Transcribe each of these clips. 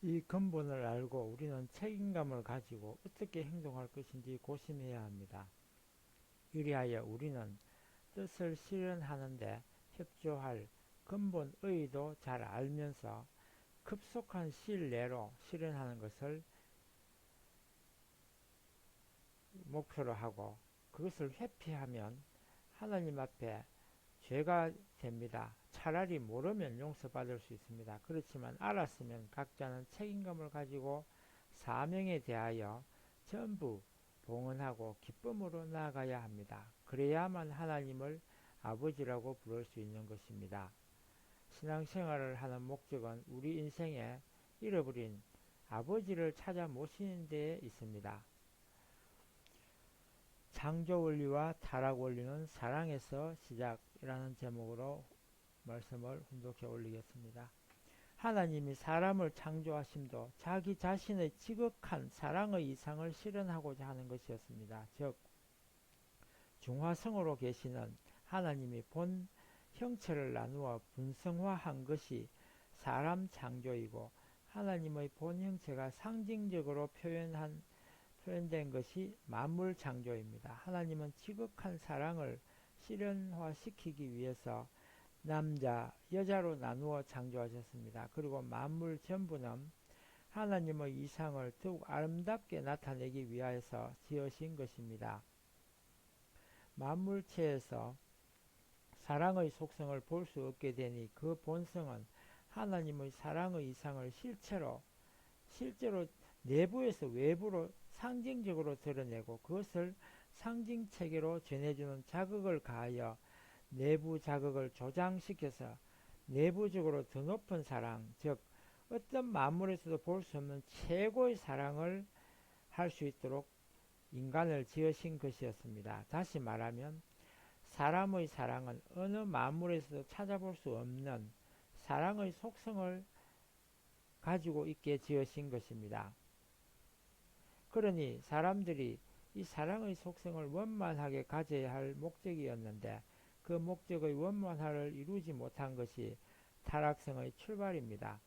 이 근본을 알고 우리는 책임감을 가지고 어떻게 행동할 것인지 고심해야 합니다. 이리하여 우리는 뜻을 실현하는데 협조할 근본 의의도 잘 알면서 급속한 시일 내로 실현하는 것을 목표로 하고 그것을 회피하면 하나님 앞에 죄가 됩니다. 차라리 모르면 용서받을 수 있습니다. 그렇지만 알았으면 각자는 책임감을 가지고 사명에 대하여 전부 봉헌하고 기쁨으로 나아가야 합니다. 그래야만 하나님을 아버지라고 부를 수 있는 것입니다. 신앙생활을 하는 목적은 우리 인생에 잃어버린 아버지를 찾아 모시는 데에 있습니다. 창조 원리와 타락 원리는 사랑에서 시작이라는 제목으로 말씀을 훈독해 올리겠습니다. 하나님이 사람을 창조하심도 자기 자신의 지극한 사랑의 이상을 실현하고자 하는 것이었습니다. 즉 중화성으로 계시는 하나님이 본 형체를 나누어 분성화한 것이 사람 창조이고 하나님의 본 형체가 상징적으로 표현된 것이 만물 창조입니다. 하나님은 지극한 사랑을 실현화시키기 위해서 남자, 여자로 나누어 창조하셨습니다. 그리고 만물 전부는 하나님의 이상을 더욱 아름답게 나타내기 위하여서 지으신 것입니다. 만물체에서 사랑의 속성을 볼 수 없게 되니 그 본성은 하나님의 사랑의 이상을 실제로 내부에서 외부로 상징적으로 드러내고 그것을 상징체계로 전해주는 자극을 가하여 내부 자극을 조장시켜서 내부적으로 더 높은 사랑, 즉 어떤 만물에서도 볼 수 없는 최고의 사랑을 할 수 있도록 인간을 지으신 것이었습니다. 다시 말하면 사람의 사랑은 어느 만물에서도 찾아볼 수 없는 사랑의 속성을 가지고 있게 지으신 것입니다. 그러니 사람들이 이 사랑의 속성을 원만하게 가져야 할 목적이었는데 그 목적의 원만화를 이루지 못한 것이 타락성의 출발입니다.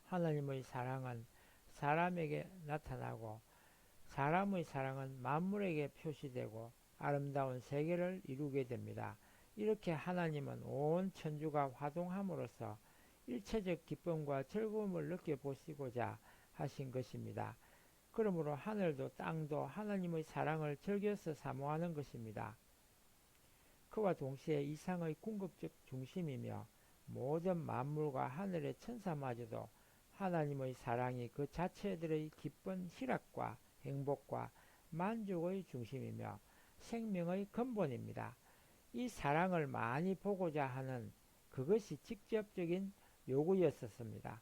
하나님의 사랑은 사람에게 나타나고 사람의 사랑은 만물에게 표시되고 아름다운 세계를 이루게 됩니다. 이렇게 하나님은 온 천주가 화동함으로써 일체적 기쁨과 즐거움을 느껴보시고자 하신 것입니다. 그러므로 하늘도 땅도 하나님의 사랑을 즐겨서 사모하는 것입니다. 그와 동시에 이상의 궁극적 중심이며 모든 만물과 하늘의 천사마저도 하나님의 사랑이 그 자체들의 기쁜 희락과 행복과 만족의 중심이며 생명의 근본입니다. 이 사랑을 많이 보고자 하는 그것이 직접적인 요구였었습니다.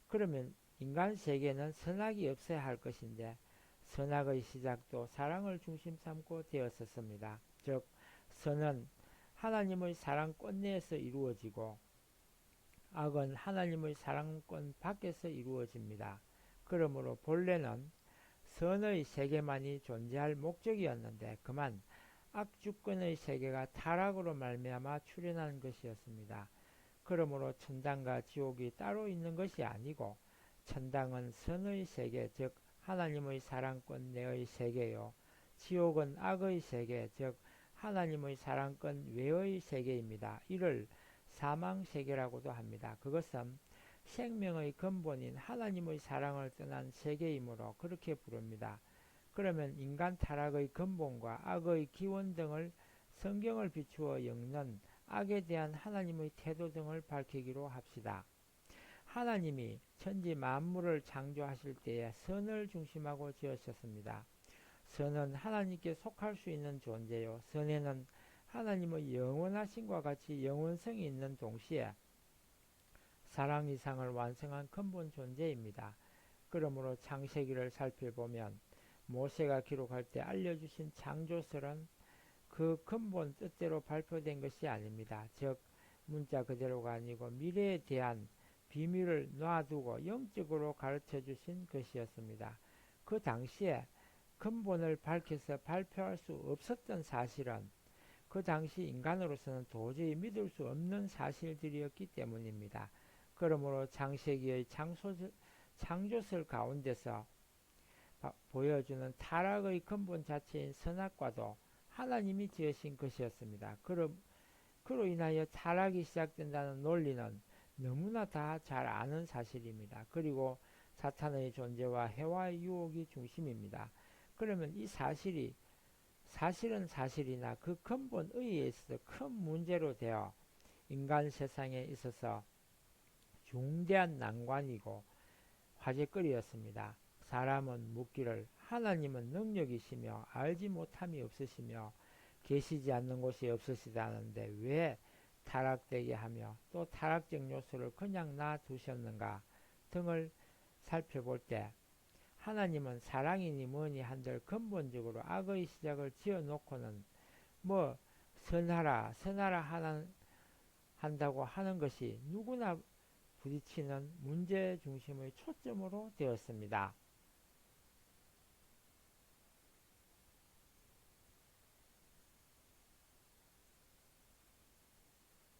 그러면 인간 세계는 선악이 없어야 할 것인데 선악의 시작도 사랑을 중심 삼고 되었었습니다. 즉 선은 하나님의 사랑권 내에서 이루어지고 악은 하나님의 사랑권 밖에서 이루어집니다. 그러므로 본래는 선의 세계만이 존재할 목적이었는데 그만 악주권의 세계가 타락으로 말미암아 출현한 것이었습니다. 그러므로 천당과 지옥이 따로 있는 것이 아니고 천당은 선의 세계 즉 하나님의 사랑권 내의 세계요 지옥은 악의 세계 즉 하나님의 사랑권 외의 세계입니다. 이를 사망세계라고도 합니다. 그것은 생명의 근본인 하나님의 사랑을 떠난 세계이므로 그렇게 부릅니다. 그러면 인간 타락의 근본과 악의 기원 등을 성경을 비추어 엮는 악에 대한 하나님의 태도 등을 밝히기로 합시다. 하나님이 천지 만물을 창조하실 때에 선을 중심하고 지으셨습니다. 선은 하나님께 속할 수 있는 존재요. 선에는 하나님의 영원하심과 같이 영원성이 있는 동시에 사랑 이상을 완성한 근본 존재입니다. 그러므로 창세기를 살펴보면 모세가 기록할 때 알려주신 창조설은 그 근본 뜻대로 발표된 것이 아닙니다. 즉 문자 그대로가 아니고 미래에 대한 비밀을 놔두고 영적으로 가르쳐 주신 것이었습니다. 그 당시에 근본을 밝혀서 발표할 수 없었던 사실은 그 당시 인간으로서는 도저히 믿을 수 없는 사실들이었기 때문입니다. 그러므로 창세기의 창조설 가운데서 보여주는 타락의 근본 자체인 선악과도 하나님이 지으신 것이었습니다. 그로 인하여 타락이 시작된다는 논리는 너무나 다 잘 아는 사실입니다. 그리고 사탄의 존재와 해와의 유혹이 중심입니다. 그러면 이 사실은 사실이나 그 근본 의의에 있어서 큰 문제로 되어 인간 세상에 있어서 중대한 난관이고 화제거리였습니다. 사람은 묻기를 하나님은 능력이시며 알지 못함이 없으시며 계시지 않는 곳이 없으시다는데 왜 타락되게 하며 또 타락적 요소를 그냥 놔두셨는가 등을 살펴볼 때 하나님은 사랑이니 뭐니 한들 근본적으로 악의 시작을 지어놓고는 뭐 선하라 한다고 하는 것이 누구나 부딪히는 문제 중심의 초점으로 되었습니다.